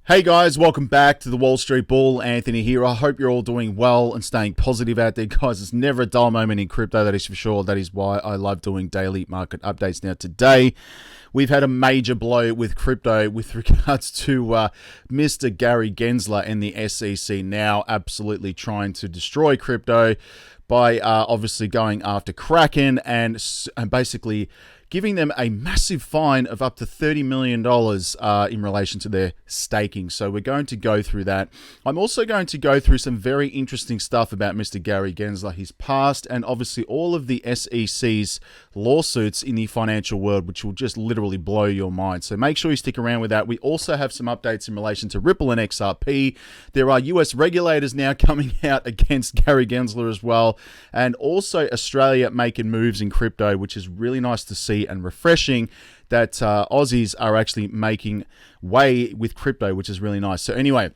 Hey guys, welcome back to the Wall Street Bull. Anthony here. I hope you're all doing well and staying positive out there, guys. It's never a dull moment in crypto, that is for sure. That is why I love doing daily market updates. Now today, we've had a major blow with crypto with regards to Mr. Gary Gensler and the SEC now absolutely trying to destroy crypto by obviously going after Kraken and basically giving them a massive fine of up to $30 million in relation to their staking. So we're going to go through that. I'm also going to go through some very interesting stuff about Mr. Gary Gensler, his past, and obviously all of the SEC's lawsuits in the financial world, which will just literally blow your mind. So make sure you stick around with that. We also have some updates in relation to Ripple and XRP. There are US regulators now coming out against Gary Gensler as well. And also Australia making moves in crypto, which is really nice to see and refreshing that Aussies are actually making way with crypto, which is really nice. So anyway,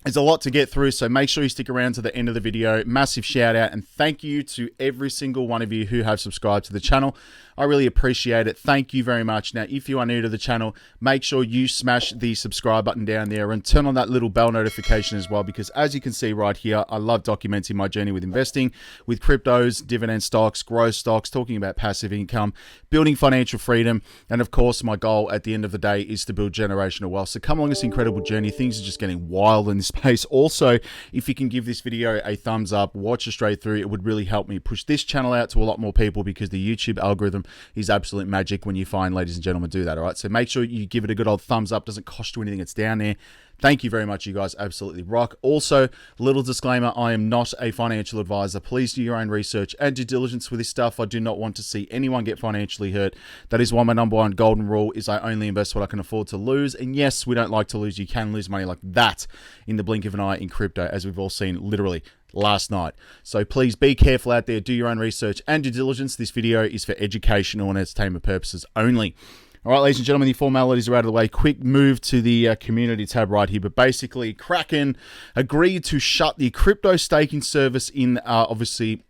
there's a lot to get through, so make sure you stick around to the end of the video. Massive shout out and thank you to every single one of you who have subscribed to the channel. I really appreciate it. Thank you very much. Now, if you are new to the channel, make sure you smash the subscribe button down there and turn on that little bell notification as well, because as you can see right here, I love documenting my journey with investing, with cryptos, dividend stocks, growth stocks, talking about passive income, building financial freedom, and of course, my goal at the end of the day is to build generational wealth. So come along this incredible journey. Things are just getting wild in this space. Also, if you can give this video a thumbs up, watch it straight through, it would really help me push this channel out to a lot more people, because the YouTube algorithm is absolute magic when you find, ladies and gentlemen, do that. All right, so make sure you give it a good old thumbs up. Doesn't cost you anything. It's down there. Thank you very much. You guys absolutely rock. Also, little disclaimer, I am not a financial advisor. Please do your own research and due diligence with this stuff. I do not want to see anyone get financially hurt. That is why my number one golden rule is I only invest what I can afford to lose. And yes, we don't like to lose. You can lose money like that in the blink of an eye in crypto, as we've all seen literally last night. So please be careful out there. Do your own research and due diligence. This video is for educational and entertainment purposes only. All right, ladies and gentlemen, the formalities are out of the way. Quick move to the community tab right here. But basically, Kraken agreed to shut the crypto staking service in, obviously,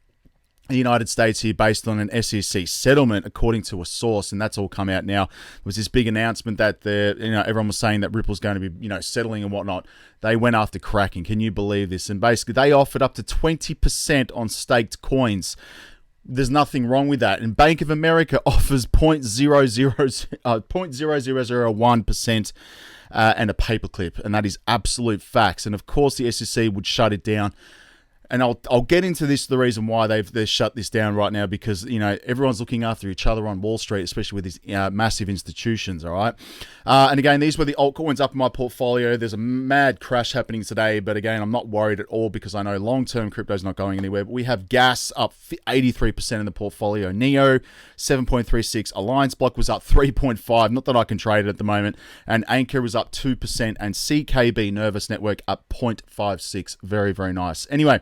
the United States here based on an SEC settlement, according to a source, and that's all come out now. There was this big announcement that everyone was saying that Ripple's going to be, settling and whatnot. They went after Kraken. Can you believe this? And basically, they offered up to 20% on staked coins. There's nothing wrong with that. And Bank of America offers 0.0001% and a paperclip, and that is absolute facts. And of course, the SEC would shut it down. And I'll get into this, the reason why they've shut this down right now, because everyone's looking after each other on Wall Street, especially with these massive institutions. All right, and again, these were the altcoins up in my portfolio. There's a mad crash happening today, but again, I'm not worried at all, because I know long-term crypto's not going anywhere. But we have gas up 83% in the portfolio. Neo 7.36. Alliance Block was up 3.5. Not that I can trade it at the moment. And Anchor was up 2%, and CKB Nervous Network up 0.56. Very, very nice. Anyway,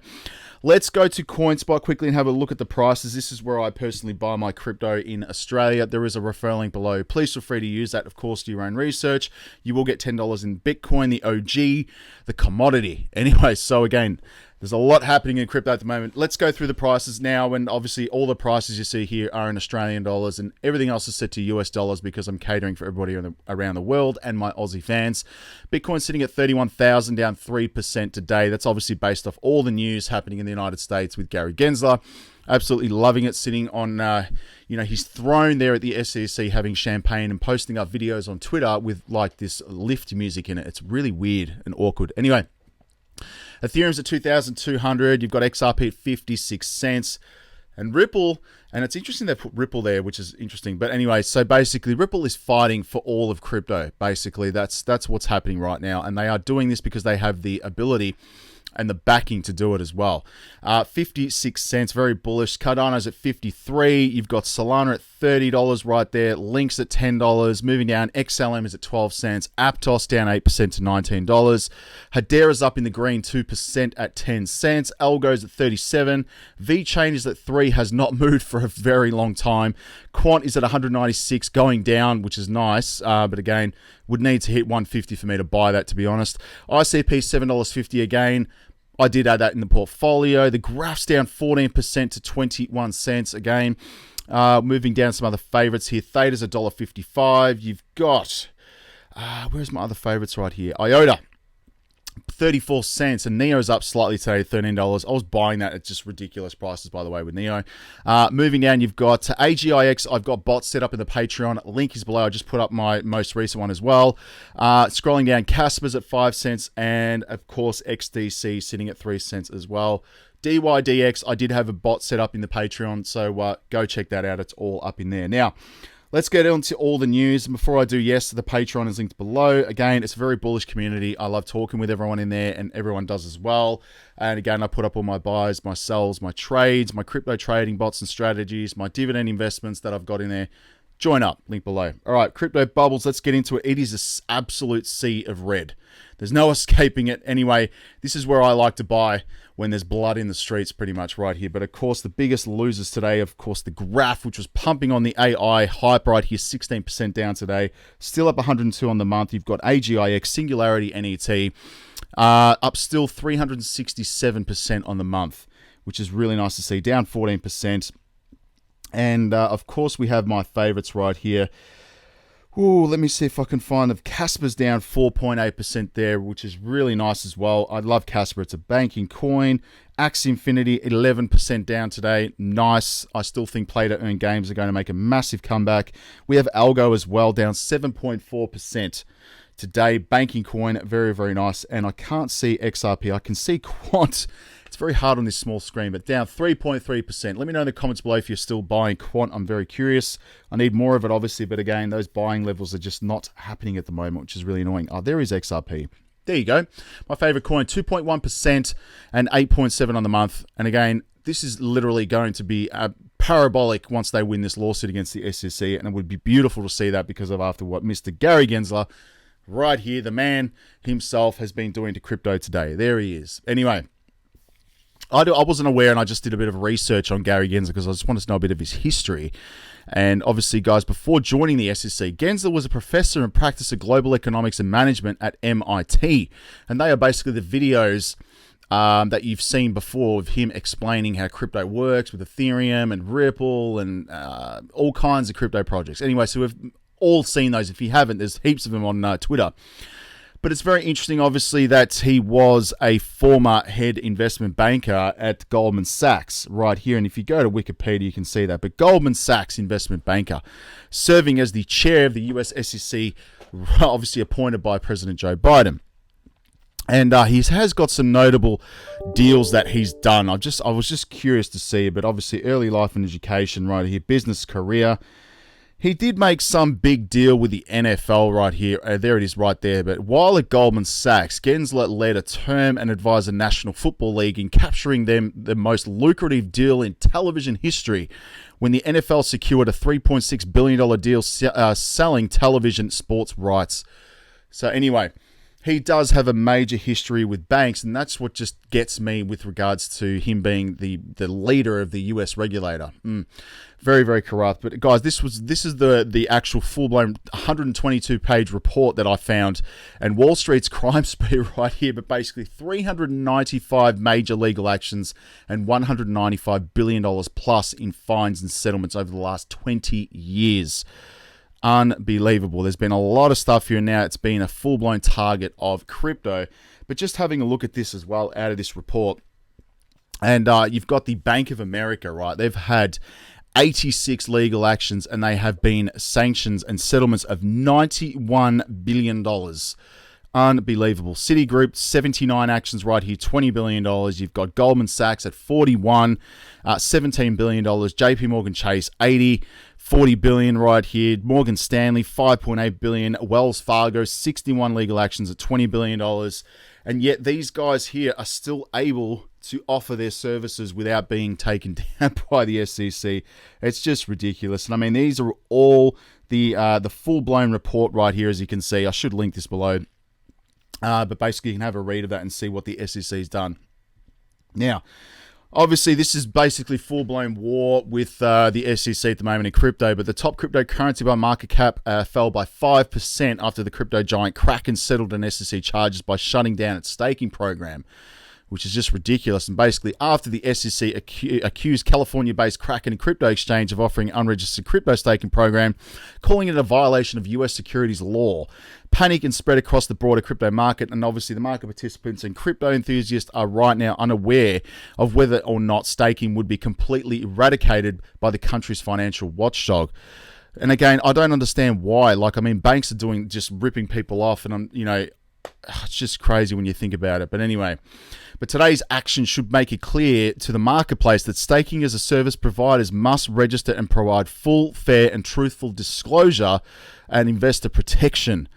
let's go to Coinspot quickly and have a look at the prices. This is where I personally buy my crypto in Australia. There is a referral link below. Please feel free to use that, of course, do your own research. You will get $10 in Bitcoin, the OG, the commodity. Anyway, so again, there's a lot happening in crypto at the moment. Let's go through the prices now, and obviously all the prices you see here are in Australian dollars, and everything else is set to US dollars because I'm catering for everybody around the world and my Aussie fans. Bitcoin sitting at 31,000, down 3% today. That's obviously based off all the news happening in the United States with Gary Gensler. Absolutely loving it, sitting on his throne there at the SEC, having champagne and posting up videos on Twitter with like this lift music in it. It's really weird and awkward. Anyway, Ethereum's at 2,200. You've got XRP at 56 cents. And Ripple, and it's interesting they put Ripple there, which is interesting. But anyway, so basically Ripple is fighting for all of crypto. Basically, that's what's happening right now. And they are doing this because they have the ability and the backing to do it as well. 56 cents, very bullish. Cardano's at 53. You've got Solana at $30 right there. Link's at $10. Moving down, XLM is at 12 cents. Aptos down 8% to $19. Hedera's up in the green 2% at 10 cents. ALGO's at 37. VeChain is at 3, has not moved for a very long time. Quant is at 196, going down, which is nice. But again, would need to hit 150 for me to buy that, to be honest. ICP $7.50 again. I did add that in the portfolio. The graph's down 14% to 21 cents again. Moving down some other favorites here. Theta's $1.55. You've got Where's my other favorites right here? IOTA. 34 cents, and Neo's up slightly today, $13. I was buying that at just ridiculous prices, by the way, with Neo. Moving down, you've got AGIX. I've got bots set up in the Patreon. Link is below. I just put up my most recent one as well. Scrolling down, Casper's at 5 cents, and of course, XDC sitting at 3 cents as well. DYDX, I did have a bot set up in the Patreon, so go check that out. It's all up in there. Now, let's get into all the news. And before I do, yes, the Patreon is linked below. Again, it's a very bullish community. I love talking with everyone in there, and everyone does as well. And again, I put up all my buys, my sells, my trades, my crypto trading bots and strategies, my dividend investments that I've got in there. Join up, link below. All right, crypto bubbles, let's get into it. It is an absolute sea of red. There's no escaping it. Anyway, this is where I like to buy when there's blood in the streets, pretty much right here. But of course, the biggest losers today, of course, the graph, which was pumping on the AI hype right here, 16% down today, still up 102 on the month. You've got AGIX, Singularity, NET, up still 367% on the month, which is really nice to see, down 14%. And of course, we have my favorites right here. Ooh, let me see if I can find them. Casper's down 4.8% there, which is really nice as well. I love Casper. It's a banking coin. Axie Infinity, 11% down today. Nice. I still think play-to-earn games are going to make a massive comeback. We have ALGO as well, down 7.4% today. Banking coin, very, very nice. And I can't see XRP. I can see Quant. It's very hard on this small screen, but down 3.3%. Let me know in the comments below if you're still buying Quant. I'm very curious. I need more of it, obviously, but again, those buying levels are just not happening at the moment, which is really annoying. Oh, there is XRP. There you go. My favorite coin, 2.1% and 8.7 on the month. And again, this is literally going to be parabolic once they win this lawsuit against the SEC, and it would be beautiful to see that because of after what Mr. Gary Gensler, right here, the man himself, has been doing to crypto today. There he is. Anyway, I wasn't aware, and I just did a bit of research on Gary Gensler because I just wanted to know a bit of his history. And obviously, guys, before joining the SEC, Gensler was a professor and practice of global economics and management at MIT. And they are basically the videos that you've seen before of him explaining how crypto works with Ethereum and Ripple and all kinds of crypto projects. Anyway, so we've all seen those. If you haven't, there's heaps of them on Twitter. But it's very interesting, obviously, that he was a former head investment banker at Goldman Sachs right here. And if you go to Wikipedia, you can see that. But Goldman Sachs investment banker, serving as the chair of the US SEC, obviously appointed by President Joe Biden. And he has got some notable deals that he's done. I was just curious to see, but obviously early life and education right here, business career. He did make some big deal with the NFL right here. There it is right there. But while at Goldman Sachs, Gensler led a term and advised the National Football League in capturing them the most lucrative deal in television history when the NFL secured a $3.6 billion deal selling television sports rights. So anyway, he does have a major history with banks, and that's what just gets me with regards to him being the leader of the US regulator. Very, very corrupt. But guys, this is the actual full-blown 122-page report that I found, and Wall Street's crime spree right here, but basically 395 major legal actions and $195 billion plus in fines and settlements over the last 20 years. Unbelievable. There's been a lot of stuff here now. It's been a full-blown target of crypto. But just having a look at this as well out of this report, and you've got the Bank of America, right? They've had 86 legal actions, and they have been sanctions and settlements of $91 billion. Unbelievable. Citigroup, 79 actions right here, $20 billion. You've got Goldman Sachs at 41, $17 billion. JP Morgan Chase, 80, $40 billion right here. Morgan Stanley, $5.8 billion. Wells Fargo, 61 legal actions at $20 billion. And yet these guys here are still able to offer their services without being taken down by the SEC. It's just ridiculous. And I mean, these are all the full-blown report right here, as you can see. I should link this below. But basically, you can have a read of that and see what the SEC's done. Now, obviously, this is basically full-blown war with the SEC at the moment in crypto, but the top cryptocurrency by market cap fell by 5% after the crypto giant Kraken settled an SEC charges by shutting down its staking program, which is just ridiculous. And basically, after the SEC accused California-based Kraken Crypto Exchange of offering an unregistered crypto staking program, calling it a violation of US securities law, panic and spread across the broader crypto market, and obviously the market participants and crypto enthusiasts are right now unaware of whether or not staking would be completely eradicated by the country's financial watchdog. And again, I don't understand why. Like, I mean, banks are doing just ripping people off, and it's just crazy when you think about it. But anyway, today's action should make it clear to the marketplace that staking as a service providers must register and provide full, fair, and truthful disclosure and investor protection,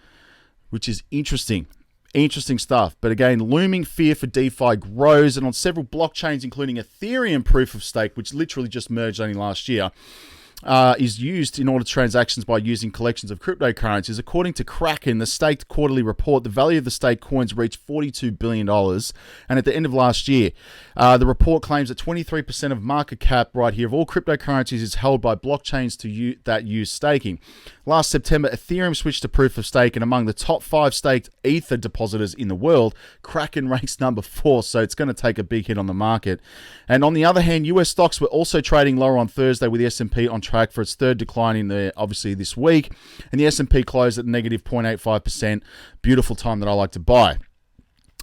which is interesting. Interesting stuff. But again, looming fear for DeFi grows, and on several blockchains, including Ethereum proof of stake, which literally just merged only last year, is used in order transactions by using collections of cryptocurrencies. According to Kraken, the staked quarterly report, the value of the staked coins reached $42 billion. And at the end of last year, the report claims that 23% of market cap right here of all cryptocurrencies is held by blockchains that use staking. Last September, Ethereum switched to proof of stake, and among the top 5 staked Ether depositors in the world, Kraken ranks number 4, so it's going to take a big hit on the market. And on the other hand, US stocks were also trading lower on Thursday, with the S&P on track for its third decline in obviously this week, and the S&P closed at negative 0.85%. Beautiful time that I like to buy.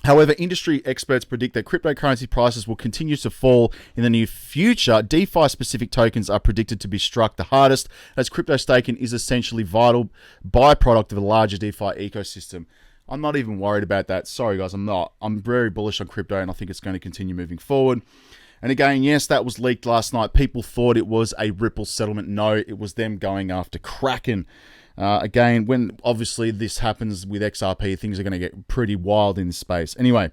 However, industry experts predict that cryptocurrency prices will continue to fall in the near future. DeFi-specific tokens are predicted to be struck the hardest, as crypto staking is essentially vital byproduct of a larger DeFi ecosystem. I'm not even worried about that. Sorry, guys, I'm not. I'm very bullish on crypto, and I think it's going to continue moving forward. And again, yes, that was leaked last night. People thought it was a Ripple settlement. No, it was them going after Kraken. Again, when obviously this happens with XRP, things are going to get pretty wild in this space. Anyway,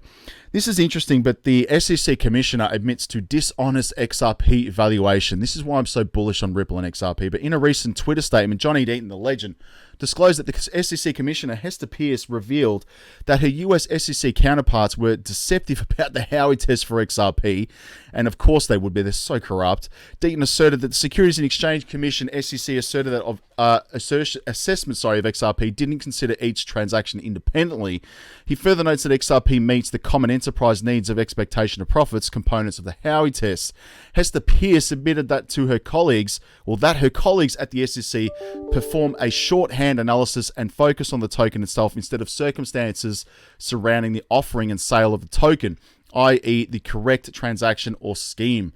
this is interesting, but the SEC commissioner admits to dishonest XRP valuation. This is why I'm so bullish on Ripple and XRP. But in a recent Twitter statement, Johnny Deaton, the legend, disclosed that the SEC commissioner, Hester Peirce, revealed that her US SEC counterparts were deceptive about the Howey test for XRP. And of course they would be. They're so corrupt. Deaton asserted that the Securities and Exchange Commission, SEC, asserted that assessment of XRP didn't consider each transaction independently. He further notes that XRP meets the common enterprise needs of expectation of profits components of the Howey test. Hester Peirce admitted that to her colleagues, or that her colleagues at the SEC perform a shorthand analysis and focus on the token itself instead of circumstances surrounding the offering and sale of the token, i.e. the correct transaction or scheme.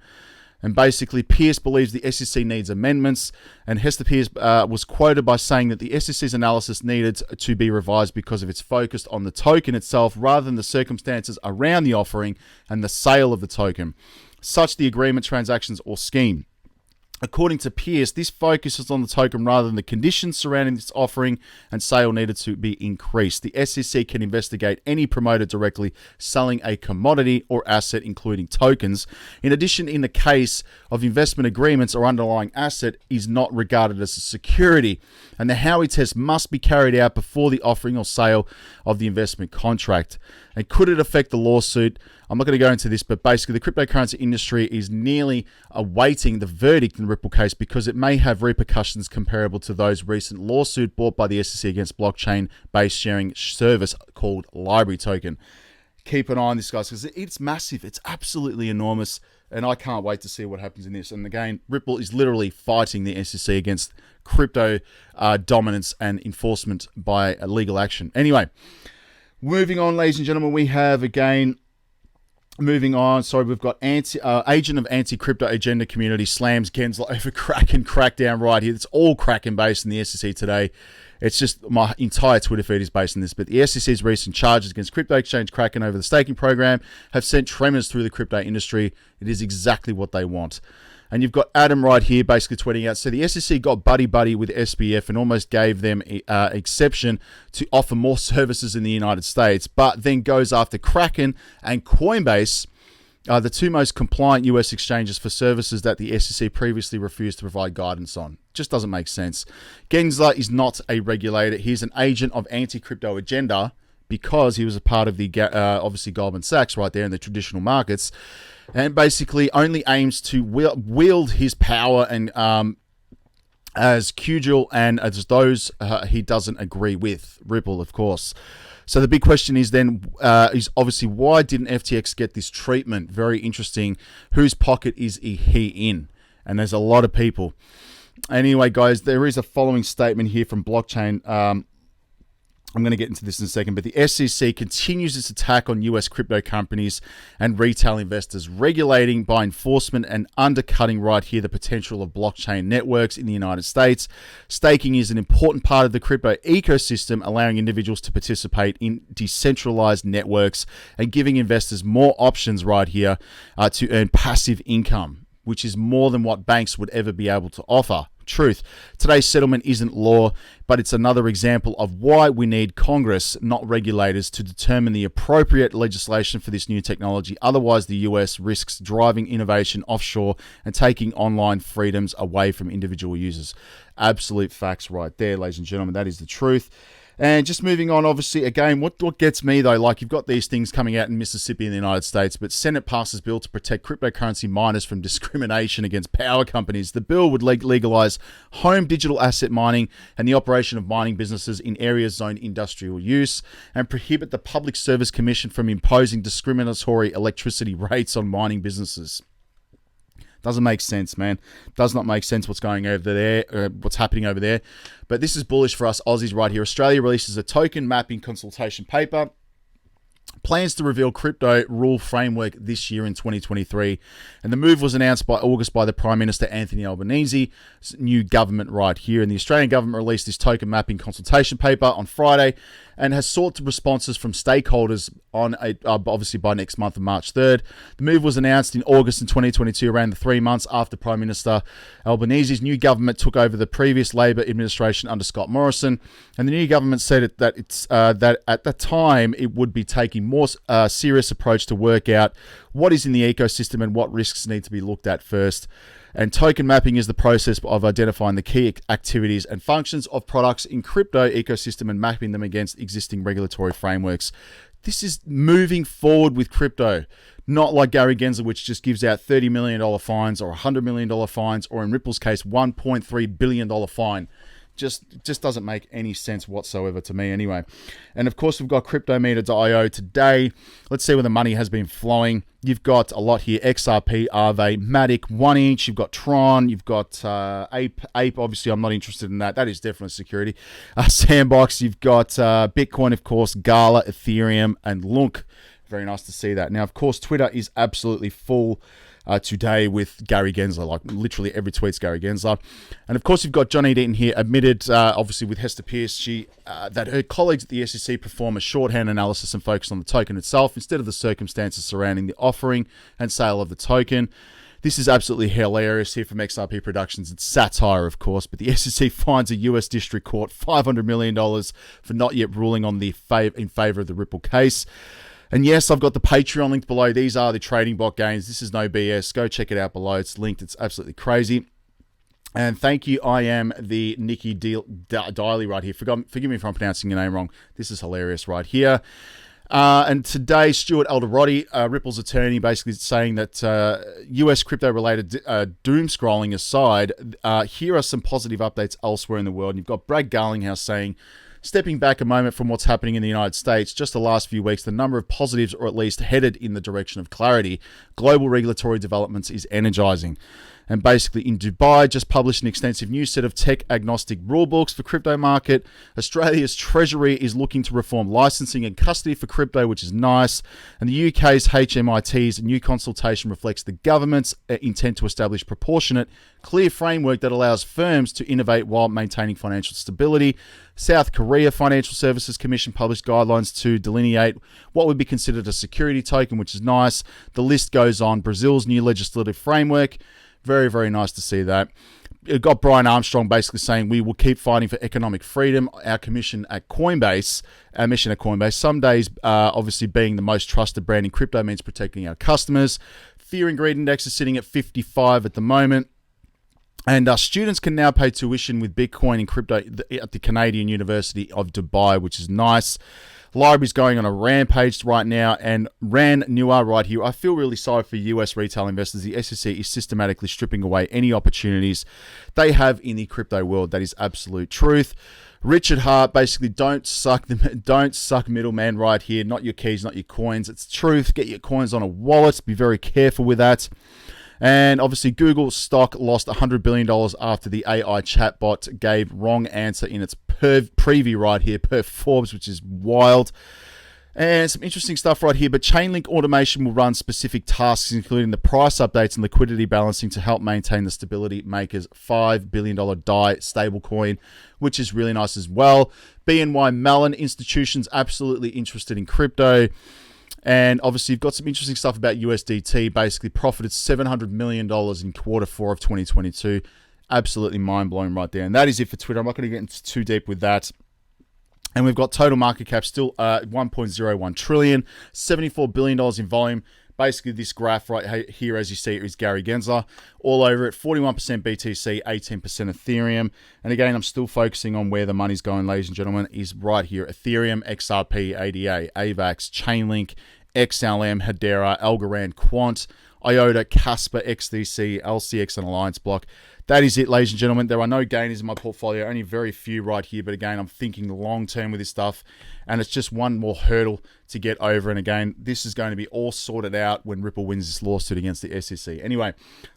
And basically, Peirce believes the SEC needs amendments, and Hester Peirce was quoted by saying that the SEC's analysis needed to be revised because of its focus on the token itself rather than the circumstances around the offering and the sale of the token, such the agreement, transactions, or scheme. According to Peirce, this focuses on the token rather than the conditions surrounding this offering and sale needed to be increased. The SEC can investigate any promoter directly selling a commodity or asset, including tokens. In addition, in the case of investment agreements or underlying asset is not regarded as a security, and the Howey test must be carried out before the offering or sale of the investment contract. And could it affect the lawsuit? I'm not going to go into this, but basically the cryptocurrency industry is nearly awaiting the verdict in the Ripple case because it may have repercussions comparable to those recent lawsuit brought by the SEC against blockchain-based sharing service called Library Token. Keep an eye on this, guys, because it's massive. It's absolutely enormous, and I can't wait to see what happens in this. And again, Ripple is literally fighting the SEC against crypto dominance and enforcement by legal action. Anyway, moving on, ladies and gentlemen, we have again... Moving on, we've got agent of anti-crypto agenda community slams Gensler over Kraken crackdown right here. It's all Kraken based in the SEC today. It's just my entire Twitter feed is based on this. But the SEC's recent charges against crypto exchange Kraken over the staking program have sent tremors through the crypto industry. It is exactly what they want. And you've got Adam right here basically tweeting out, so the SEC got buddy-buddy with SBF and almost gave them exception to offer more services in the United States, but then goes after Kraken and Coinbase, the two most compliant US exchanges for services that the SEC previously refused to provide guidance on. Just doesn't make sense. Gensler is not a regulator. He's an agent of anti-crypto agenda because he was a part of the, obviously, Goldman Sachs right there in the traditional markets, and basically only aims to wield his power and as Qgil and as those he doesn't agree with. Ripple, of course. So the big question is then, is obviously, why didn't FTX get this treatment? Very interesting. Whose pocket is he in? And there's a lot of people. Anyway, guys, there is a following statement here from Blockchain. I'm going to get into this in a second, but the SEC continues its attack on US crypto companies and retail investors, regulating by enforcement and undercutting right here the potential of blockchain networks in the United States. Staking is an important part of the crypto ecosystem, allowing individuals to participate in decentralized networks and giving investors more options right here to earn passive income, which is more than what banks would ever be able to offer. Truth. Today's settlement isn't law, but it's another example of why we need Congress, not regulators, to determine the appropriate legislation for this new technology. Otherwise, the US risks driving innovation offshore and taking online freedoms away from individual users. Absolute facts right there, ladies and gentlemen. That is the truth. And just moving on, obviously, again, what gets me, though, like you've got these things coming out in Mississippi in the United States, but Senate passes bill to protect cryptocurrency miners from discrimination against power companies. The bill would legalize home digital asset mining and the operation of mining businesses in areas zoned industrial use, and prohibit the Public Service Commission from imposing discriminatory electricity rates on mining businesses. Doesn't make sense, man. Does not make sense what's going over there, what's happening over there. But this is bullish for us Aussies right here. Australia releases a token mapping consultation paper. Plans to reveal crypto rule framework this year in 2023. And the move was announced by August by the Prime Minister Anthony Albanese's new government right here. And the Australian government released this token mapping consultation paper on Friday and has sought responses from stakeholders on obviously by next month of March 3rd. The move was announced in August in 2022, around the 3 months after Prime Minister Albanese's new government took over the previous Labor administration under Scott Morrison. And the new government said that at the time it would be taking more serious approach to work out what is in the ecosystem and what risks need to be looked at first. And token mapping is the process of identifying the key activities and functions of products in crypto ecosystem and mapping them against existing regulatory frameworks. This is moving forward with crypto, not like Gary Gensler, which just gives out $30 million fines or $100 million fines, or in Ripple's case, $1.3 billion fine. Just doesn't make any sense whatsoever to me anyway. And of course, we've got CryptoMeter.io today. Let's see where the money has been flowing. You've got a lot here. XRP, Aave, Matic, 1inch. You've got Tron. You've got Ape. Obviously, I'm not interested in that. That is definitely security. Sandbox. You've got Bitcoin, of course, Gala, Ethereum, and Lunk. Very nice to see that. Now, of course, Twitter is absolutely full today with Gary Gensler. Like literally every tweet's Gary Gensler. And of course, you've got Johnny Deaton here admitted, obviously with Hester Peirce, that her colleagues at the SEC perform a shorthand analysis and focus on the token itself instead of the circumstances surrounding the offering and sale of the token. This is absolutely hilarious here from XRP Productions. It's satire, of course, but the SEC fines a US district court $500 million for not yet ruling on in favor of the Ripple case. And yes, I've got the Patreon linked below. These are the trading bot gains. This is no BS. Go check it out below. It's linked. It's absolutely crazy. And thank you. I am the Nikki Diley right here. Forgive me if I'm pronouncing your name wrong. This is hilarious right here. And today, Stuart Alderodi, Ripple's attorney, basically saying that US crypto-related doom scrolling aside, here are some positive updates elsewhere in the world. And you've got Brad Garlinghouse saying, stepping back a moment from what's happening in the United States, just the last few weeks, the number of positives, or at least headed in the direction of clarity, global regulatory developments is energizing. And basically in Dubai, just published an extensive new set of tech-agnostic rulebooks for crypto market. Australia's Treasury is looking to reform licensing and custody for crypto, which is nice. And the UK's HMIT's new consultation reflects the government's intent to establish proportionate, clear framework that allows firms to innovate while maintaining financial stability. South Korea Financial Services Commission published guidelines to delineate what would be considered a security token, which is nice. The list goes on. Brazil's new legislative framework. Very, very nice to see that. It got Brian Armstrong basically saying, we will keep fighting for economic freedom. Our mission at Coinbase, some days obviously being the most trusted brand in crypto means protecting our customers. Fear and Greed Index is sitting at 55 at the moment. And students can now pay tuition with Bitcoin and crypto at the Canadian University of Dubai, which is nice. Library's going on a rampage right now, and Downunder I right here. I feel really sorry for US retail investors. The SEC is systematically stripping away any opportunities they have in the crypto world. That is absolute truth. Richard Hart, basically don't suck middleman right here. Not your keys, not your coins. It's truth. Get your coins on a wallet. Be very careful with that. And obviously, Google stock lost $100 billion after the AI chatbot gave wrong answer in its preview right here per Forbes, which is wild. And some interesting stuff right here, but Chainlink automation will run specific tasks, including the price updates and liquidity balancing to help maintain the stability maker's $5 billion DAI stablecoin, which is really nice as well. BNY Mellon institutions absolutely interested in crypto. And obviously, you've got some interesting stuff about USDT. Basically, profited $700 million in Q4 of 2022. Absolutely mind-blowing right there. And that is it for Twitter. I'm not going to get into too deep with that. And we've got total market cap still 1.01 trillion, $74 billion in volume. Basically, this graph right here, as you see, is Gary Gensler. All over it, 41% BTC, 18% Ethereum. And again, I'm still focusing on where the money's going, ladies and gentlemen, is right here. Ethereum, XRP, ADA, AVAX, Chainlink, XLM, Hedera, Algorand, Quant, IOTA, Casper, XDC, LCX, and Alliance Block. That is it, ladies and gentlemen. There are no gainers in my portfolio, only very few right here. But again, I'm thinking long-term with this stuff, and it's just one more hurdle to get over. And again, this is going to be all sorted out when Ripple wins this lawsuit against the SEC. Anyway,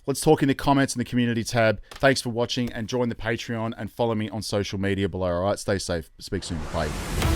let's talk in the comments in the community tab. Thanks for watching, and join the Patreon and follow me on social media below. All right, stay safe. Speak soon. Bye.